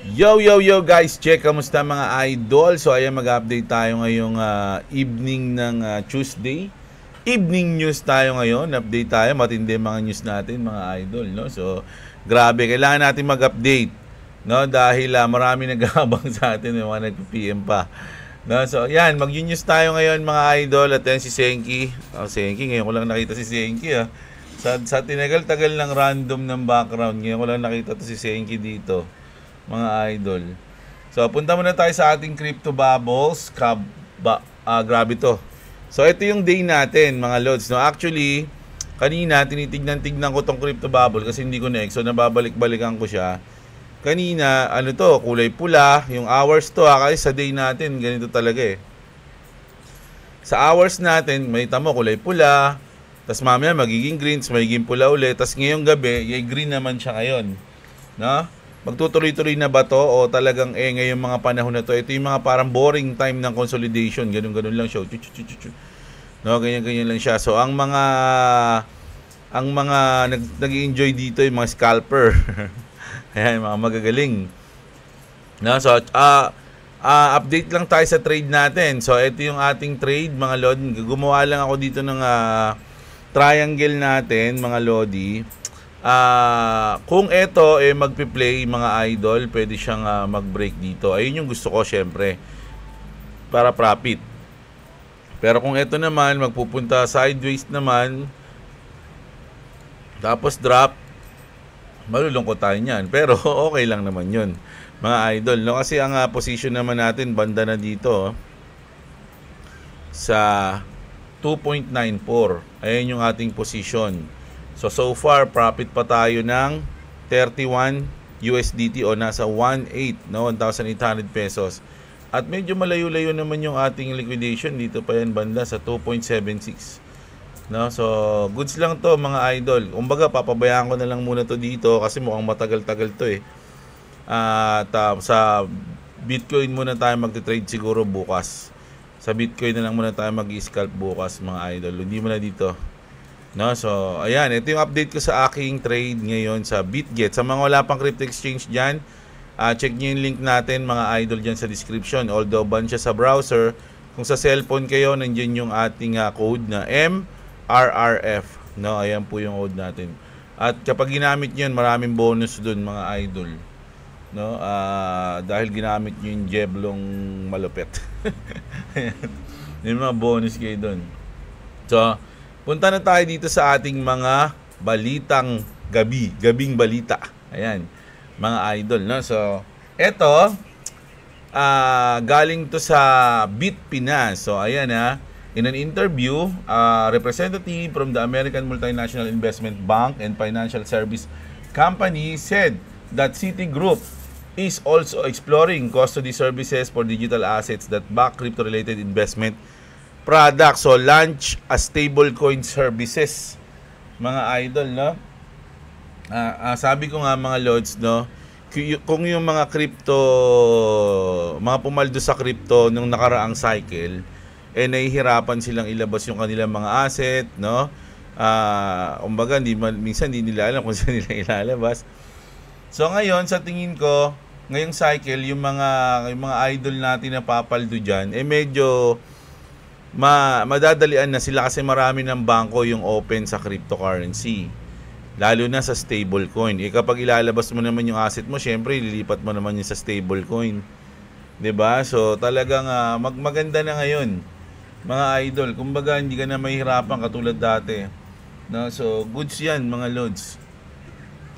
Yo guys, check kamusta mga idol? So ayan, mag-update tayo ngayong evening ng Tuesday. Evening news tayo ngayon, update tayo, matindi mga news natin mga idol, no? So grabe, kailangan natin mag-update, no? Dahil marami nag-aabang sa atin, yung mga nag-PM pa. No, so ayan, mag-news tayo ngayon mga idol. At yan si Senki. Senki, ngayon ko lang nakita si Senki Sa tinagal-tagal ng random ng background, ngayon ko lang nakita to si Senki dito mga idol. So punta muna tayo sa ating crypto bubbles. Grabe to. So ito yung day natin mga lods, no? Actually kanina tinitignan-tignan ko tong crypto bubble kasi hindi ko na-ex, so nababalik-balikan ko siya. Kanina ano to, kulay pula yung hours to kasi sa day natin ganito talaga Sa hours natin may tamo kulay pula, tas mamaya magiging green, magiging pula ulit, tas ngayong gabi yung green naman siya ngayon, no? Magtutuloy-tuloy na ba to o talagang ngayong mga panahon na to, ito yung mga parang boring time ng consolidation, ganun-ganun lang siya, no, ganyan-ganyan lang siya. So ang mga nag-enjoy dito yung mga scalper ayan, mga magagaling, no? So update lang tayo sa trade natin. So ito yung ating trade mga lodi. Gumawa lang ako dito ng triangle natin mga lodi. Kung ito magpi-play mga idol, pwede siyang mag-break dito. Ayun yung gusto ko syempre para profit. Pero kung ito naman magpupunta sideways naman tapos drop, malulungkot tayo niyan. Pero okay lang naman yun mga idol, no? Kasi ang position naman natin banda na dito sa 2.94. Ayun yung ating position. So far, profit pa tayo ng 31 USDT o nasa 1.8, no? 1,800 pesos. At medyo malayo-layo naman yung ating liquidation. Dito pa yan banda sa 2.76. No? So, goods lang to mga idol. Kumbaga, papabayaan ko na lang muna to dito kasi mukhang matagal-tagal to At sa Bitcoin muna tayo magte-trade siguro bukas. Sa Bitcoin na lang muna tayo mag-scalp bukas mga idol. Hindi mo na dito. No, so ayan, ito yung update ko sa aking trade ngayon sa BitGet. Sa mga wala pang crypto exchange dyan, check nyo yung link natin mga idol dyan sa description. Although ban siya sa browser, kung sa cellphone kayo, nandiyan yung ating code na MRRF. No, ayan po yung code natin. At kapag ginamit nyo yun, maraming bonus dun mga idol. No, dahil ginamit nyo yung Jeblong malupet. Yung mga bonus kayo dun. So punta na tayo dito sa ating mga balitang gabing balita. Ayan, mga idol, no? So, eto, galing to sa Bitpinas. So, ayan in an interview, representative from the American Multinational Investment Bank and Financial Service Company said that Citigroup is also exploring custody services for digital assets that back crypto-related investment products. So launch a stablecoin services mga idol, no? Sabi ko nga mga lods, no, kung yung mga crypto, mga pumaldo sa crypto nung nakaraang cycle nahihirapan silang ilabas yung kanilang mga asset, no? Kumbaga minsan hindi nila alam kung saan nila ilalabas. So ngayon sa tingin ko ngayong cycle yung mga idol natin na papaldo diyan medyo madadalian na sila kasi marami ng bangko yung open sa cryptocurrency, lalo na sa stablecoin. Kapag ilalabas mo naman yung asset mo, syempre ililipat mo naman yun sa stablecoin, 'di ba? So talagang maganda na ngayon mga idol. Kumbaga hindi ka na mahihirapan katulad dati, no? So goods yan mga lods,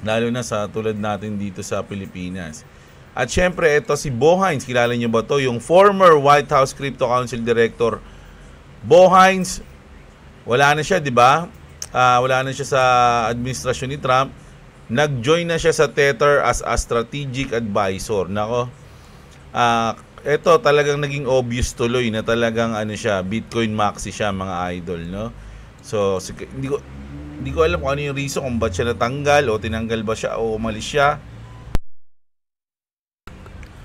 lalo na sa tulad natin dito sa Pilipinas. At syempre ito si Bo Hines, kilala niyo ba to? Yung former White House Crypto Council Director Bo Hines, wala na siya, di ba? Wala na siya sa administrasyon ni Trump. Nag-join na siya sa Tether as a strategic advisor. Nako. Ito talagang naging obvious tuloy na talagang siya, Bitcoin maxi siya mga idol, no? So hindi ko alam kung ano yung reason kung ba't siya natanggal o tinanggal ba siya o umalis siya.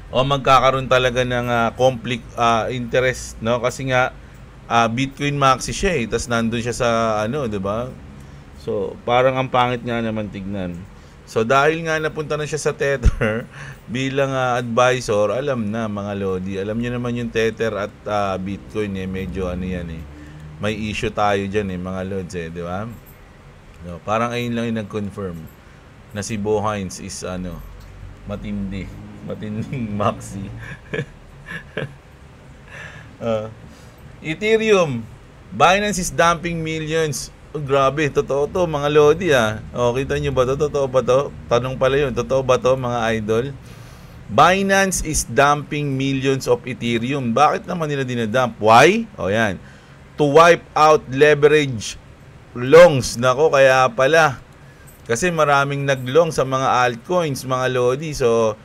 O magkakaroon talaga ng conflict interest, no? Kasi nga Bitcoin maxi siya tapos nandun siya sa 'di ba? So parang ang pangit nga naman tignan. So dahil nga napunta na siya sa Tether bilang advisor, alam na mga Lodi, alam niyo naman yung Tether at Bitcoin medyo ano yan may issue tayo diyan mga Lods di ba? No, parang ayun lang yung nag-confirm na si Bo Hines is matinding maxi. Ethereum, Binance is dumping millions. Oh, grabe, totoo to mga Lodi kita nyo ba to? Totoo ba to? Tanong pala yun, totoo ba to mga idol? Binance is dumping millions of Ethereum. Bakit naman nila dinadump? Why? Yan. To wipe out leverage longs. Nako, kaya pala. Kasi maraming naglong sa mga altcoins, mga Lodi. So,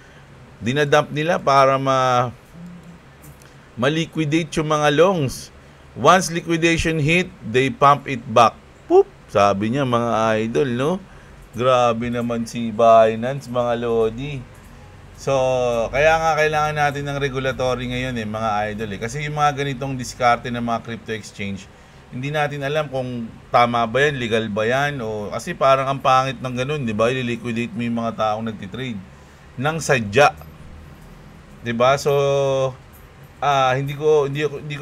dinadump nila para ma-liquidate yung mga longs. Once liquidation hit, they pump it back. Poop! Sabi niya mga idol, no? Grabe naman si Binance, mga Lodi. So, kaya nga kailangan natin ng regulatory ngayon mga idol Kasi yung mga ganitong diskarte ng mga crypto exchange, hindi natin alam kung tama ba yan, legal ba yan, o kasi parang ang pangit ng ganun, di ba? I-liquidate mo yung mga taong nagtitrade nang sadya. Di ba? So, hindi ko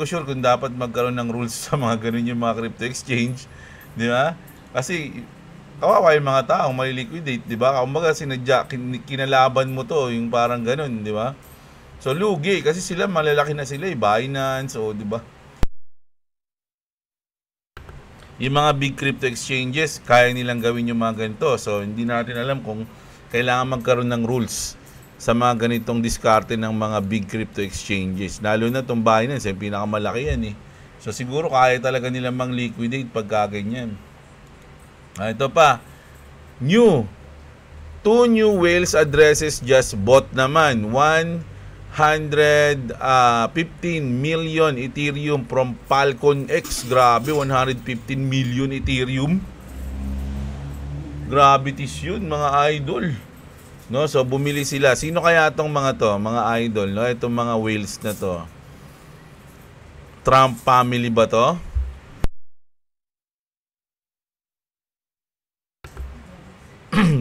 sure kung dapat magkaroon ng rules sa mga ganun yung mga crypto exchange, di ba? Kasi kawawa yung mga taong mali-liquidate, di ba? Kumbaga sinadya, kinalaban mo to, yung parang ganun, di ba? So lugi kasi sila malalaki na sila, Binance di ba? Yung mga big crypto exchanges, kaya nilang gawin yung mga ganito. So hindi natin alam kung kailangan magkaroon ng rules sa mga ganitong diskarte ng mga big crypto exchanges. Lalo na itong Binance, yung pinakamalaki yan So siguro kaya talaga nilang mang-liquidate pagka ganyan. Ito pa. Two new whales addresses just bought naman. 115 million Ethereum from Falcon X. Grabe, 115 million Ethereum. Grabe tis yun, mga idol. No, so bumili sila. Sino kaya itong mga to, mga idol, no? Itong mga whales na to. Trump family ba to?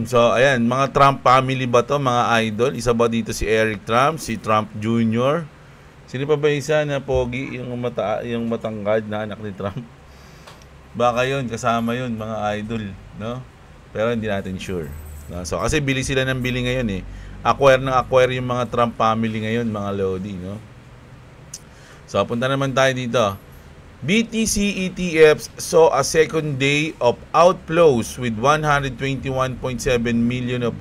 So, ayan, mga Trump family ba to, mga idol? Isa ba dito si Eric Trump, si Trump Jr.? Sino pa ba isa na pogi, yung matangkad na anak ni Trump? Baka yun, kasama yun, mga idol, no? Pero hindi natin sure. No? So, kasi bili sila ng bili ngayon acquire yung mga Trump family ngayon, mga Lodi, no? So, punta naman tayo dito. BTC ETFs saw a second day of outflows with 121.7 million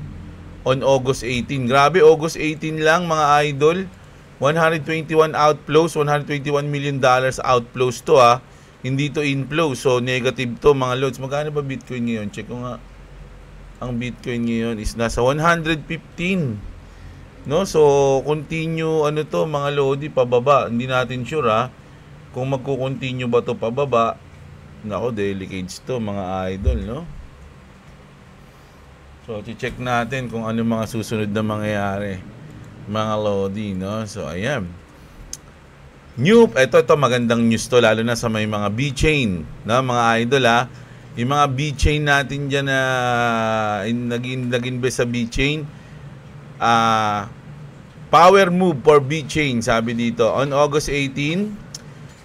on August 18. Grabe, August 18 lang, mga idol. 121 outflows, $121 million outflows to Hindi to inflow. So, negative to, mga loads. Magkano ba Bitcoin ngayon? Check ko nga. Ang Bitcoin ngayon is nasa 115. No? So, continue, to, mga Lodi, pababa. Hindi natin sure, kung magko-continue ba to pababa. Nako, delicates to, mga idol, no? So, check natin kung ano mga susunod na mangyayari, mga Lodi, no? So, ayan. Ito magandang news to, lalo na sa may mga B-chain, no? Mga idol, yung mga B-chain natin dyan na nag-invest sa B-chain, power move for B-chain, sabi dito. On August 18,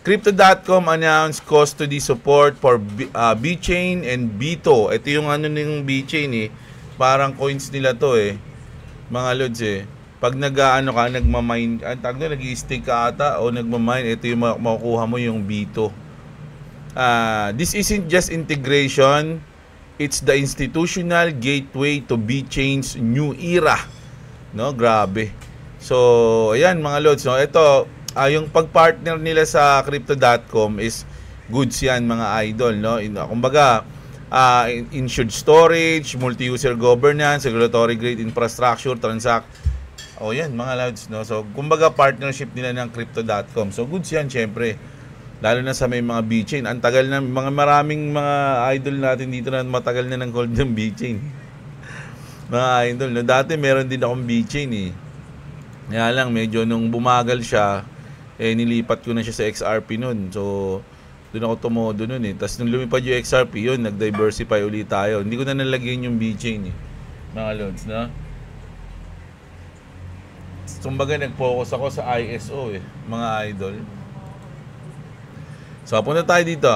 Crypto.com announced custody support for B-chain and Bito. Ito yung ng B-chain parang coins nila to mga lods Pag nagmamine, nag-i-stake ka ata o nagmamine, ito yung makukuha mo yung Bito. This isn't just integration, it's the institutional gateway to B-chain's new era. No, grabe. So, ayan mga lods, no. Ito yung pag-partner nila sa Crypto.com is goods yan, mga idol, no? Kumbaga, insured storage, multi-user governance, regulatory grade infrastructure, yan, mga lods, no? So, kumbaga, partnership nila ng Crypto.com. So, goods yan, syempre. Lalo na sa may mga B-chain. Ang tagal na, maraming mga idol natin dito na matagal na ng hold ng B-chain. Mga idol, no? Dati meron din akong B-chain, Kaya lang, medyo nung bumagal siya, nilipat ko na siya sa XRP nun. So, doon ako tumodo nun Tapos nung lumipad yung XRP, yun, nag-diversify ulit tayo. Hindi ko na nalagyan yung B-chain mga lods, no? Kumbaga nag-focus ako sa ISO mga idol. So punta tayo dito.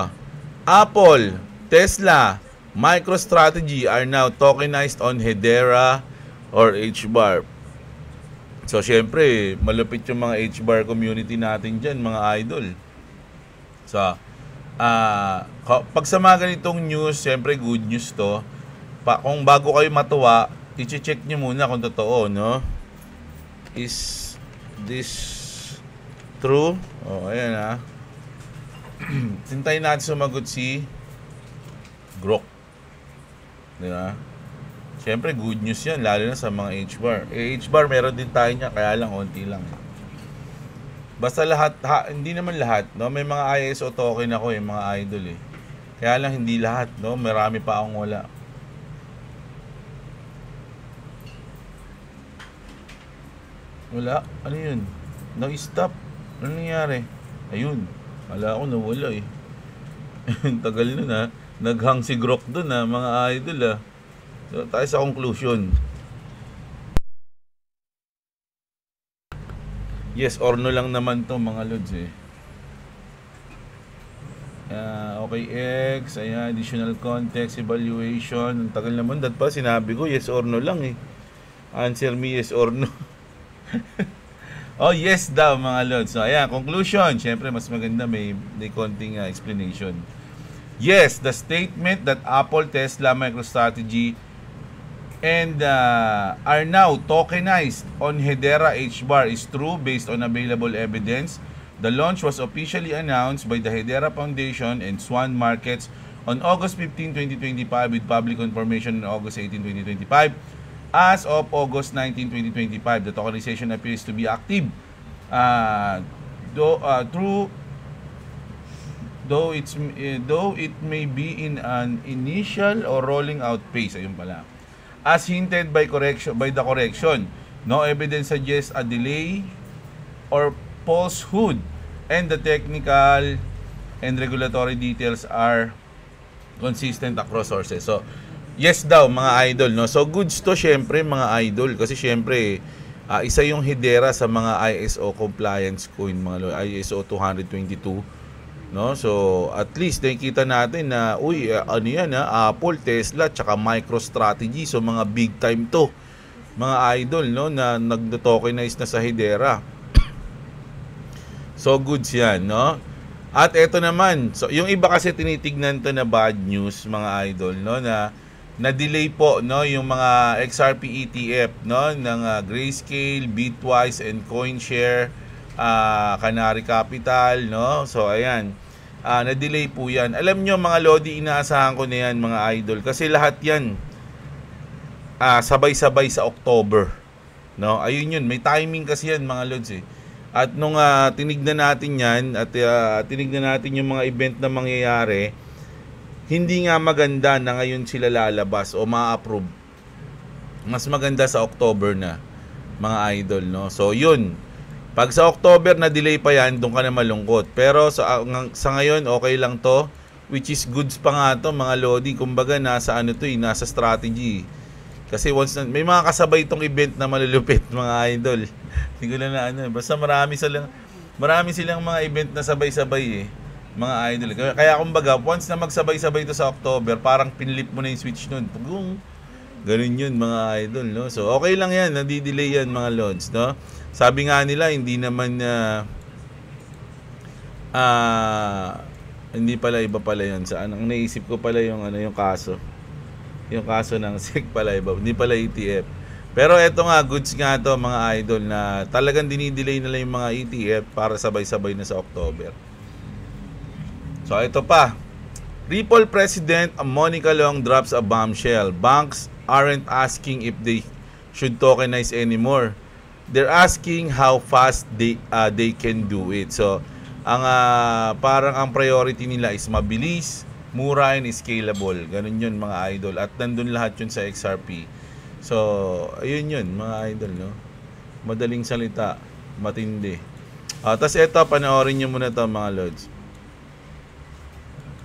Apple, Tesla, MicroStrategy are now tokenized on Hedera or HBAR. So syempre, malupit yung mga HBAR community natin dyan, mga idol. So, pag sa mga ganitong news, syempre good news to. Kung bago kayo matuwa, i-check nyo muna kung totoo, no? Is this true? Oh, ayan ha. Sintayin natin sumagot si Grok. Diba? Siyempre, good news yan, lalo na sa mga HBAR. HBAR, meron din tayo niya, kaya lang, konti lang. Basta lahat, hindi naman lahat, no? May mga ISO token ako mga idol Kaya lang, hindi lahat, no? Marami pa akong wala. Wala? Ano yun? Nag-stop. Ano nangyari? Ayun. Wala ako, nawala Tagal nun Naghang si Grok dun mga idol So, tayo sa conclusion. Yes or no lang naman to mga lods okay, X. Ayan, additional context, evaluation. Ang tagal naman. Dat pa sinabi ko, yes or no lang Answer me yes or no. Oh, yes daw mga lods. So, ayan, conclusion. Siyempre, mas maganda may konting explanation. Yes, the statement that Apple, Tesla, MicroStrategy, and are now tokenized on Hedera HBAR is true based on available evidence. The launch was officially announced by the Hedera Foundation and Swan Markets on August 15, 2025 with public confirmation on August 18, 2025. As of August 19, 2025, the tokenization appears to be active. Though it may be in an initial or rolling out phase. Ayun pala. As hinted by the correction, no evidence suggests a delay or falsehood, and the technical and regulatory details are consistent across sources. So, yes daw mga idol, no. So goods to syempre mga idol kasi syempre isa yung Hedera sa mga ISO compliance coin, mga ISO 222. No, so at least nakikita natin na ano yan Apple, Tesla, tsaka MicroStrategy, so mga big time to mga idol, no, na nag-tokenize na sa Hedera. So goods yan, no. At eto naman, so yung iba kasi tinitignan to na bad news mga idol, no, na delay po, no, yung mga XRP ETF, no, ng Grayscale, Bitwise, and CoinShare, Canary Capital, no. So ayan, na-delay po yan. Alam nyo mga lodi, inaasahan ko na yan mga idol kasi lahat yan sabay-sabay sa October, no. Ayun yun, may timing kasi yan mga lods At nung tinignan natin yan at tinignan natin yung mga event na mangyayari, hindi nga maganda na ngayon sila lalabas o ma-approve. Mas maganda sa October na mga idol, no. So yun, pag sa October na delay pa yan, doon ka na malungkot. Pero sa ngayon okay lang to, which is goods pa nga to mga lodi. Kumbaga nasa nasa strategy. Kasi once may mga kasabay itong event na malulupit mga idol. Hindi ko na basta marami silang mga event na sabay-sabay mga idol. Kaya kumbaga once na magsabay-sabay ito sa October, parang pinlip mo na yung switch nun. Ganun yun mga idol, no. So okay lang yan, nadi-delay yan mga lods, no. Sabi nga nila hindi naman hindi pala, iba pala yun. Ang naisip ko pala yung yung kaso. Yung kaso ng SEC pala iba, hindi pala ETF. Pero eto nga, goods nga to mga idol, na talagang dinidelay nila yung mga ETF para sabay-sabay na sa October. So ito pa, Ripple President Monica Long drops a bombshell. Banks aren't asking if they should tokenize anymore. They're asking how fast they can do it. So parang ang priority nila is mabilis, mura, and scalable. Ganun yun mga idol. At nandun lahat yun sa XRP. So, ayun yun mga idol, no? Madaling salita, matindi. Tapos eto, panoorin nyo muna to mga lods.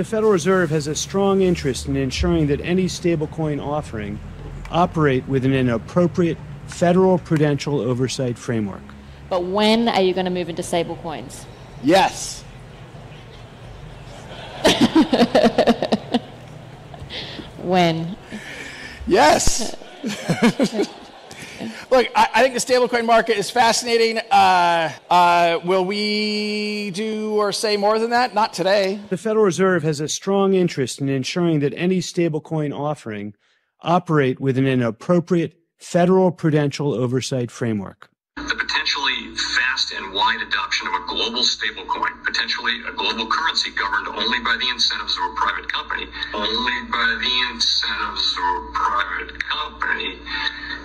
The Federal Reserve has a strong interest in ensuring that any stablecoin offering operate within an appropriate federal prudential oversight framework. But when are you going to move into stablecoins? Yes. When? Yes. Look, I think the stablecoin market is fascinating. Will we do or say more than that? Not today. The Federal Reserve has a strong interest in ensuring that any stablecoin offering operate within an appropriate federal prudential oversight framework. The potentially fast and wide adoption of a global stablecoin, potentially a global currency governed only by the incentives of a private company,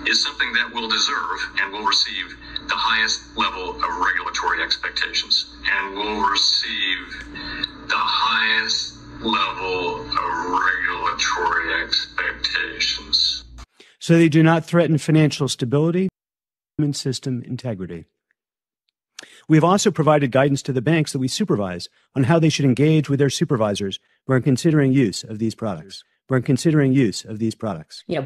is something that will deserve and will receive the highest level of regulatory expectations. So they do not threaten financial stability and system integrity. We have also provided guidance to the banks that we supervise on how they should engage with their supervisors when considering use of these products.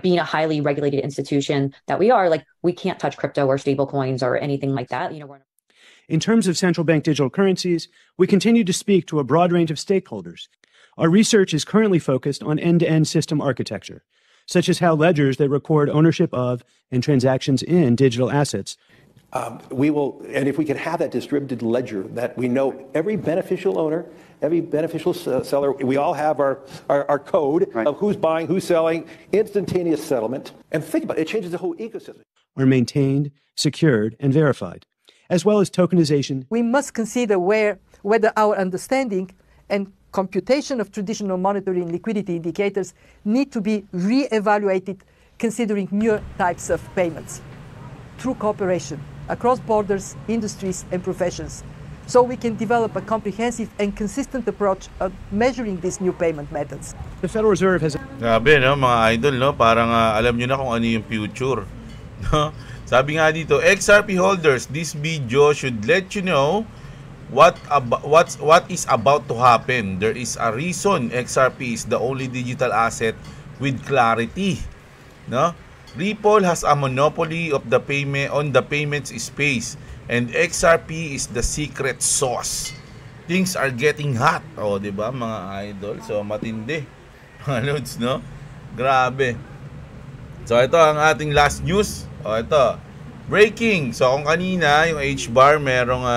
Being a highly regulated institution that we are, we can't touch crypto or stable coins or anything like that. In terms of central bank digital currencies, we continue to speak to a broad range of stakeholders. Our research is currently focused on end-to-end system architecture, such as how ledgers that record ownership of and transactions in digital assets. We will, and if we can have that distributed ledger that we know every beneficial owner, every beneficial seller, we all have our code of who's buying, who's selling, instantaneous settlement. And think about it, it changes the whole ecosystem. Are maintained, secured, and verified, as well as tokenization. We must consider whether our understanding and computation of traditional monetary and liquidity indicators need to be re-evaluated considering new types of payments through cooperation across borders, industries, and professions, so we can develop a comprehensive and consistent approach of measuring these new payment methods. The Federal Reserve has... Grabe, no, mga idol, no? Parang alam nyo na kung ano yung future. No? Sabi nga dito, XRP holders, this video should let you know what is about to happen. There is a reason XRP is the only digital asset with clarity. No? Ripple has a monopoly of the payments space, and XRP is the secret sauce. Things are getting hot. Oh, 'di ba, mga idol? So matindi. Mga loads, no? Grabe. So ito ang ating last news. Oh, ito. Breaking. So kung kanina yung H-bar merong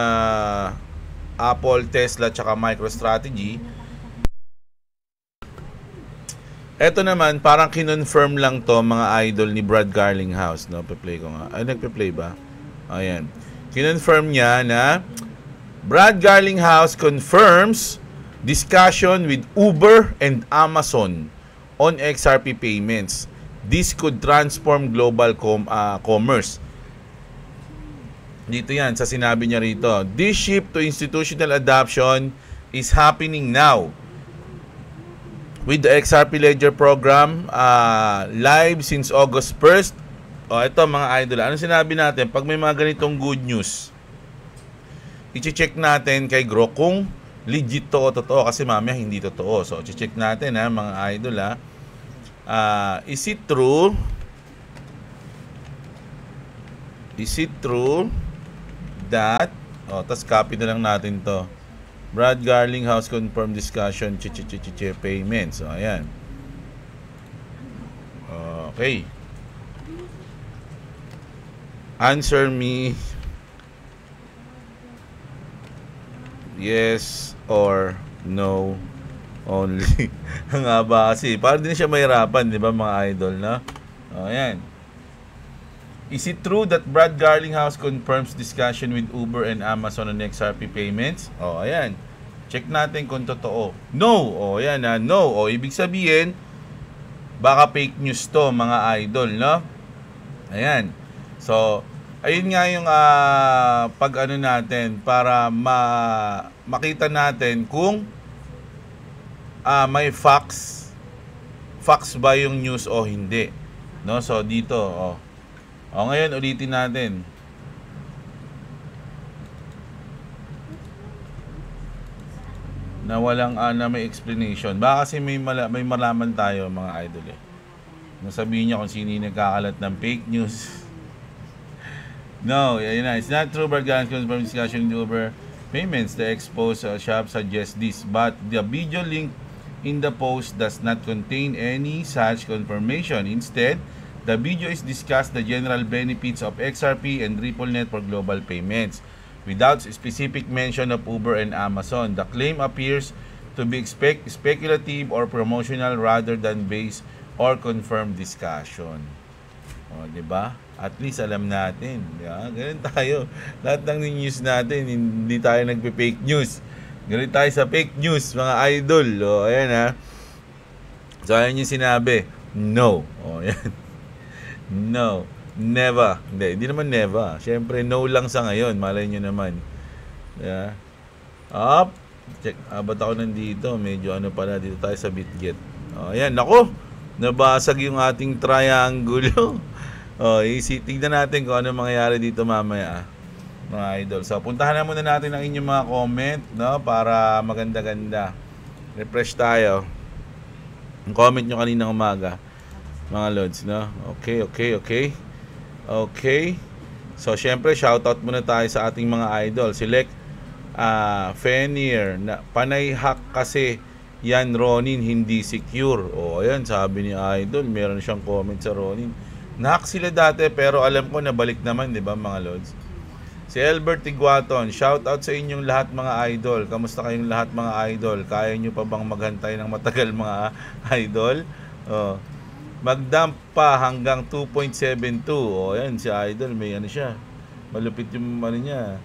Apple, Tesla, tsaka MicroStrategy. Ito naman, parang kinonfirm lang to mga idol ni Brad Garlinghouse, no? Pe-play ko nga. Ay, nagpe-play ba? Ayan. Kinonfirm niya na Brad Garlinghouse confirms discussion with Uber and Amazon on XRP payments. This could transform global commerce. Dito yan, sa sinabi niya rito. This shift to institutional adoption is happening now. With the XRP Ledger program live since August 1st. O, ito mga idol. Ano sinabi natin? Pag may mga ganitong good news, i-check natin kay Gro kung legit to o totoo. Kasi mamaya hindi totoo. So, i-check natin mga idol is it true? Is it true that tas copy na lang natin to. Brad Garlinghouse confirmed discussion payments. So, ayan. Okay. Answer me yes or no only. Ang haba kasi. Parang din siya mahirapan, di ba mga idol, na? Ayan. Is it true that Brad Garlinghouse confirms discussion with Uber and Amazon on XRP payments? Ayan. Check natin kung totoo. No. Ayan no. Ibig sabihin, baka fake news to mga idol, no? Ayan. So, ayun nga yung pag ano natin para makita natin kung may facts ba yung news o hindi. No? So, dito, ngayon, ulitin natin. Na walang na may explanation. Baka kasi may malaman tayo mga idol . Nasabihin niya kung sino yung nagkakalat ng fake news. No, yun na. It's not true, but guys, from discussion in Uber payments, the exposed shop suggests this, but the video link in the post does not contain any such confirmation. Instead, the video is discussed the general benefits of XRP and RippleNet for global payments, without specific mention of Uber and Amazon. The claim appears to be speculative or promotional rather than based or confirmed discussion. O, diba? At least alam natin. Diba? Ganun tayo. Lahat ng news natin, hindi tayo nagpe-fake news. Ganun tayo sa fake news, mga idol. O, ayan ha. So, ayan yung sinabi. No. O, ayan. No. Never. Hindi naman never. Siyempre, no lang sa ngayon. Malay nyo naman. Yeah. Up. Check. Ba't ako nandito? Medyo ano pala. Dito tayo sa BitGet. O, ayan. Naku. Nabasag yung ating triangulo. O, tignan natin kung ano mangyayari dito mamaya. Mga idol. So, puntahan na muna natin ang inyong mga comment, no? Para maganda-ganda. Refresh tayo. Ang comment nyo kaninang umaga. Mga lods, no? Okay. So, syempre, shoutout muna tayo sa ating mga idol. Select Fenir. Panay hack kasi yan, Ronin, hindi secure. O, ayan, sabi ni idol. Meron siyang comment sa Ronin. Nahack sila dati, pero alam ko, nabalik naman, di ba, mga lods? Si Albert Tiguaton, shoutout sa inyong lahat, mga idol. Kamusta kayong lahat, mga idol? Kaya nyo pa bang maghantay ng matagal, mga idol? O, mag-dump pa hanggang 2.72. O, yan, si idol, may ano siya. Malupit yung ano niya.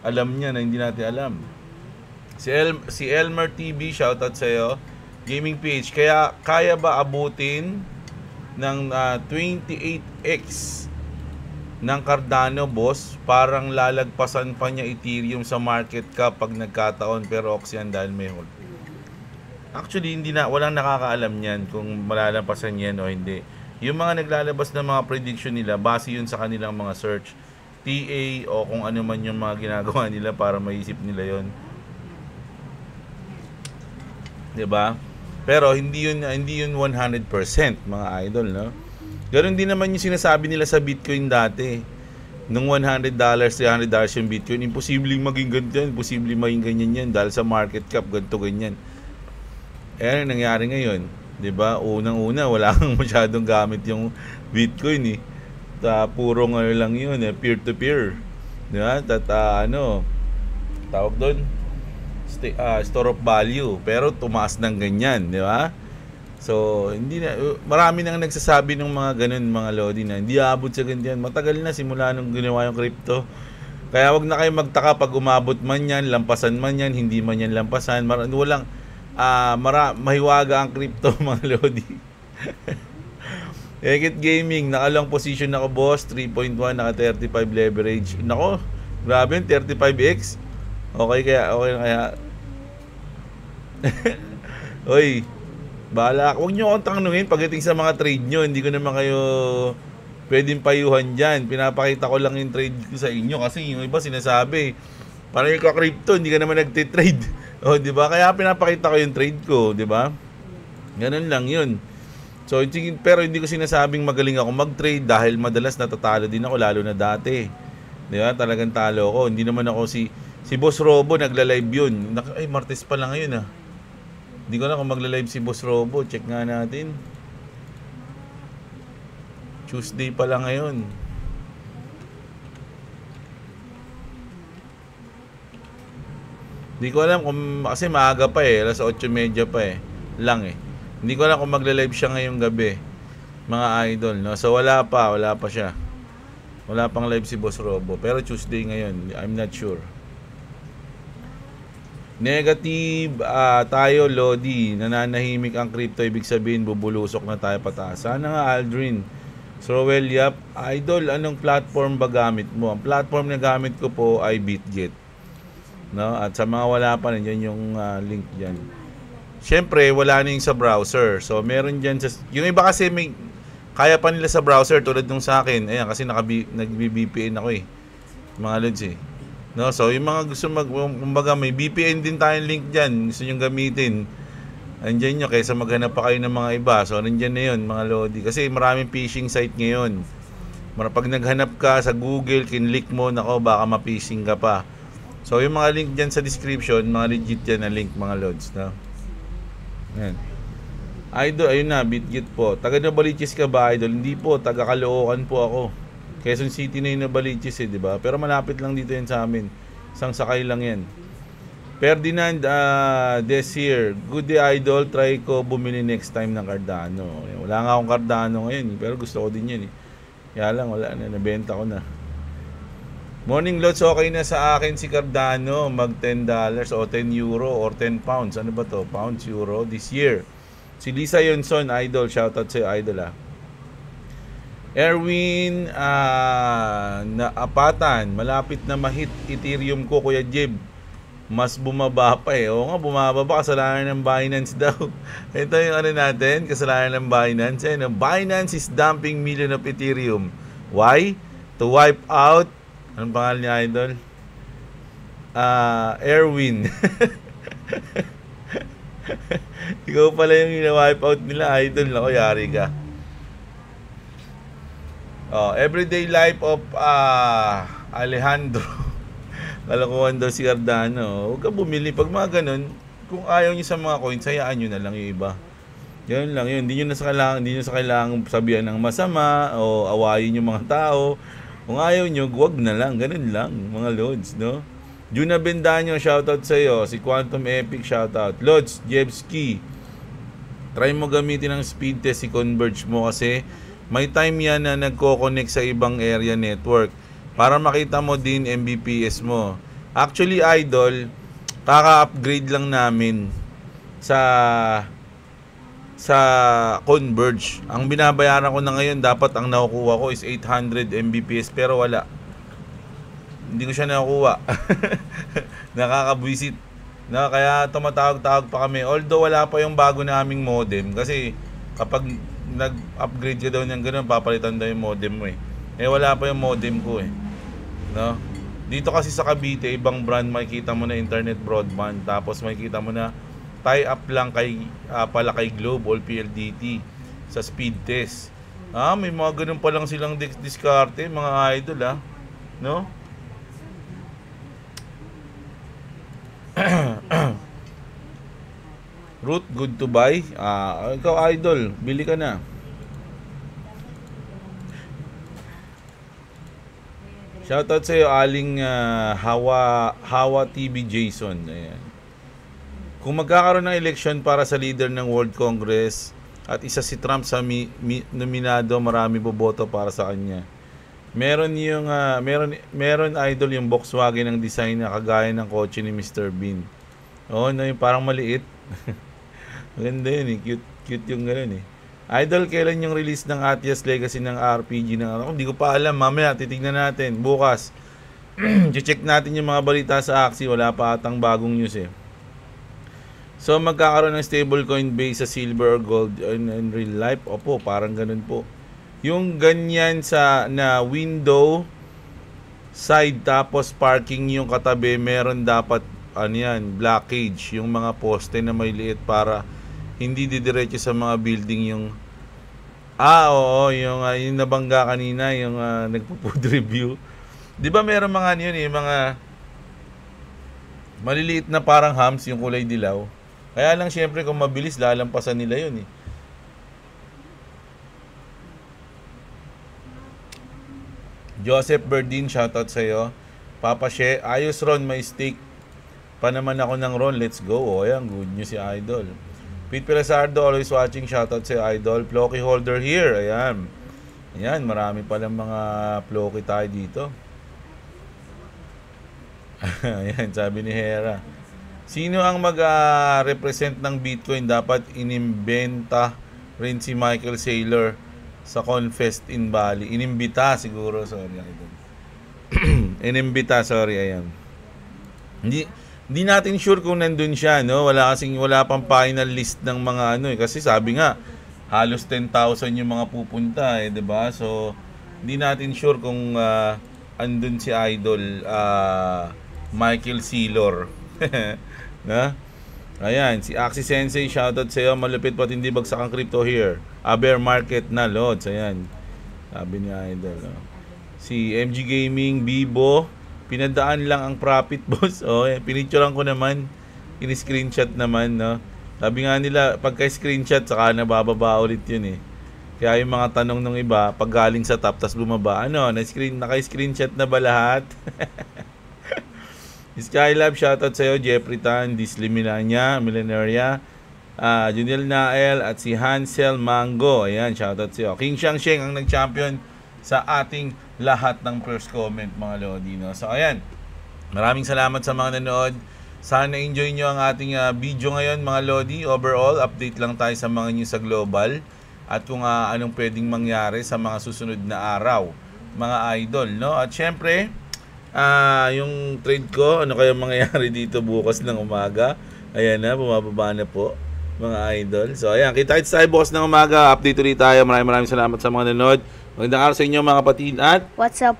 Alam niya na hindi natin alam. Si Elmer TV, shoutout sa iyo. Gaming PH, kaya ba abutin ng 28x ng Cardano, boss? Parang lalagpasan pa niya Ethereum sa market cap pag nagkataon, pero Oxian dahil may hold. Actually, walang nakakaalam niyan kung malalampasan yan o hindi. Yung mga naglalabas ng mga prediction nila, base yun sa kanilang mga search, TA o kung ano man yung mga ginagawa nila para maisip nila yon. 'Di ba? Pero hindi yun 100% mga idol, no? Ganoon din naman yung sinasabi nila sa Bitcoin dati. Nung $100, $300 yung Bitcoin, imposibleng maging ganito yan, imposibleng maging ganyan yan dahil sa market cap ganito ganyan. Ano nangyari ngayon? 'Di ba? Unang-una wala kang masyadong gamit yung Bitcoin eh. Puro ngayon lang yun, peer to peer. 'Di ba? Tawag doon, store of value, pero tumaas ng ganyan, 'di ba? So, hindi na, marami nang nagsasabi ng mga ganun, mga lodi, na hindi aabot sa ganyan. Matagal na simula nung ginawa yung crypto. Kaya wag na kayo magtaka pag umabot man yan, lampasan man yan, hindi man yan lampasan. Walang mahiwaga ang crypto, mga lodi. Ekit Gaming, nakalong position ako, boss, 3.1, naka 35 leverage. Nako, grabe yun, 35x. Okay kaya. Oy, bahala. Huwag nyo akong tanungin pagdating sa mga trade nyo. Hindi ko naman kayo pwedeng payuhan dyan. Pinapakita ko lang yung trade ko sa inyo. Kasi yung iba sinasabi, parang yung crypto, hindi ka naman nagtitrade. O, di ba? Kaya pinapakita ko yung trade ko, di ba? Ganun lang yun. So, pero hindi ko sinasabing magaling ako mag-trade dahil madalas natatalo din ako, lalo na dati. Di ba? Talagang talo ako. Hindi naman ako si Boss Robo, nagla-live yun. Ay, Martes pa lang ngayon ah. Hindi ko na kung magla-live si Boss Robo. Check nga natin. Tuesday pa lang ngayon. Hindi ko alam kung, kasi maaga pa eh. Alas 8:30 pa eh. Lang eh. Hindi ko alam kung magla-live siya ngayong gabi. Mga idol, no? So wala pa siya. Wala pang live si Boss Robo. Pero Tuesday ngayon. I'm not sure. Negative tayo, Lodi. Nananahimik ang crypto. Ibig sabihin, bubulusok na tayo pataas. Sana nga, Aldrin. Srowell, yap. Idol, anong platform ba gamit mo? Ang platform na gamit ko po ay BitGet. No? At sa mga wala pa, nandiyan yung link dyan. Siyempre, wala na yung sa browser. So, meron dyan. Yung iba kasi may kaya pa nila sa browser tulad nung sa akin. Ayan, kasi nag-VPN ako eh. Mga lods eh. No, so yung mga gusto kumbaga may VPN din tayong link diyan, gusto niyo gamitin. Andyan nyo, kaysa maghanap pa kayo ng mga iba. So, nandyan na yun, mga Lodi. Kasi maraming phishing site ngayon. Pag naghanap ka sa Google, kinlik mo, nako, baka ma-phishing ka pa. So, yung mga link dyan sa description, mga legit yan na link, mga Lods. No? Yan. Idol, ayun na, Bitgit po. Taga Nabaliches ka ba, Idol? Hindi po, taga Caloocan po ako. Quezon City na yung Nabaliches eh, di ba? Pero malapit lang dito yan sa amin. Isang sakay lang yan. Ferdinand this year, good day Idol, try ko bumili next time ng Cardano. Wala nga akong Cardano ngayon, pero gusto ko din yan eh. Kaya lang, wala na, nabenta ko na. Morning Lots, okay na sa akin si Cardano, mag $10 o 10 euro or 10 pounds. Ano ba to? Pounds, euro this year. Si Lisa Yonson, Idol, shoutout sa'yo Idol ah. Erwin na Apatan, malapit na mahit Ethereum ko, Kuya Jeb. Mas bumaba pa eh. Oo nga, bumaba pa. Kasalanan ng Binance daw. Ito yung ano natin, kasalanan ng Binance. Ayun, Binance is dumping million of Ethereum. Why? To wipe out, anong pangalan niya, Idol? Erwin. Ikaw pala yung ina-wipe out nila, Idol. Ako, yari ka. Everyday life of Alejandro. Kalokohan daw si Cardano. Huwag ka bumili. Pag mga ganun, kung ayaw nyo sa mga coins, hayaan nyo na lang yung iba. Ganun lang yun. Hindi nyo sa kailangan sabihan ng masama o awayin yung mga tao. Kung ayaw nyo, huwag na lang. Ganun lang, mga Lods, no? Juna Bendaño, shoutout sa'yo. Si Quantum Epic, shoutout. Lods, Jebski, try mo gamitin ng speed test si Converge mo kasi may time yan na nagko-connect sa ibang area network. Para makita mo din Mbps mo. Actually, Idol, kaka-upgrade lang namin sa Converge. Ang binabayaran ko na ngayon, dapat ang nakukuha ko is 800 Mbps pero wala. Hindi ko siya nakukuha. Nakakabwisit. Na, kaya tumatawag-tawag pa kami. Although wala pa yung bago naming modem kasi kapag nag-upgrade ka daw ng ganun, papalitan daw yung modem mo eh. Wala pa yung modem ko eh. No? Dito kasi sa Cavite, ibang brand makikita mo na internet broadband, tapos makikita mo na tie up lang pala kay Globe o PLDT sa speed test. May mga ganun pa lang silang diskarte, mga idol no? Root, good to buy. Ikaw Idol, bili ka na. Shoutout sa iyo, Aling Hawa TV Jason. Ayan. Kung magkakaroon ng election para sa leader ng World Congress at isa si Trump sa nominado, marami boboto para sa kanya. Meron Idol yung Volkswagen ng design na kagaya ng kotse ni Mr. Bean. No, yung parang maliit. Maganda yun eh. Cute yung gano'n eh. Idol, kailan yung release ng Atias Legacy ng RPG ng hindi ko pa alam. Mamaya, titignan natin. Bukas. Check natin yung mga balita sa Axie. Wala pa atang bagong news eh. So, magkakaroon ng stablecoin base sa silver or gold in real life? Opo, parang ganun po. Yung ganyan na window side tapos parking yung katabi, meron dapat blockage, yung mga poste na may liit para hindi didiretso sa mga building yung yung nabangga kanina, yung nagpo-food review. 'Di ba meron mga mga maliliit na parang hams yung kulay dilaw. Kaya lang syempre kung mabilis lalampasan nila yun eh. Joseph Berdin, shoutout sa iyo. Papa She, ayos Ron, may steak pa naman ako ng Ron, let's go. Ayan, good news si Idol. Pete Pelazardo, always watching, shoutout sa Idol. Plocky holder here, ayan. Ayan, marami palang mga plocky tayo dito. Ayan, sabi ni Hera. Sino ang mag-represent ng Bitcoin? Dapat inimbenta rin si Michael Saylor sa Confest in Bali. Inimbita siguro, sorry. Inimbita, sorry, ayan. Hindi natin sure kung nandun siya, no? Wala pang final list ng mga kasi sabi nga halos 10,000 yung mga pupunta 'di ba? So hindi natin sure kung andun si Idol Michael Saylor. Na? Ayan, si Axie Sensei, shoutout sa'yo. Malupit pat hindi bagsak ang crypto here. Bear market na, Lods. Ayan. Sabi ni Idol. Si MG Gaming, Bibo, pinadaan lang ang profit, boss. Pinicturean ko naman. In-screenshot naman, no? Sabi nga nila, pagka-screenshot, saka nabababa ulit yun eh. Kaya yung mga tanong ng iba, pag galing sa top, tas bumaba, naka-screenshot na ba lahat? Skylab, shoutout sa'yo. Jeffrey Tan, Disli Milenaria, Juniel Nael, at si Hansel Mango. Ayan, shoutout sa'yo. King Shang ang nag-champion sa ating lahat ng first comment, mga Lodi. No? So, ayan. Maraming salamat sa mga nanood. Sana enjoy nyo ang ating video ngayon, mga Lodi. Overall, update lang tayo sa mga news sa global at kung anong pwedeng mangyari sa mga susunod na araw, mga idol. No? At syempre, yung trade ko, ano kaya mangyayari dito bukas ng umaga. Ayan na, bumababa na po, mga idol. So ayan, kita-kits tayo bukas ng umaga. Update ulit tayo. Maraming salamat sa mga nanood. Magandang araw sa inyo, mga kapatid. At what's up?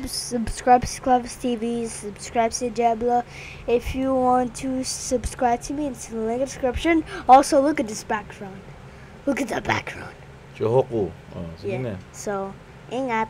Subscribe to Clovis TV, subscribe to Diablo. If you want to subscribe to me, it's in the link in the description. Also, look at this background. Look at that background. Chohoku. Sige na. So, ingat.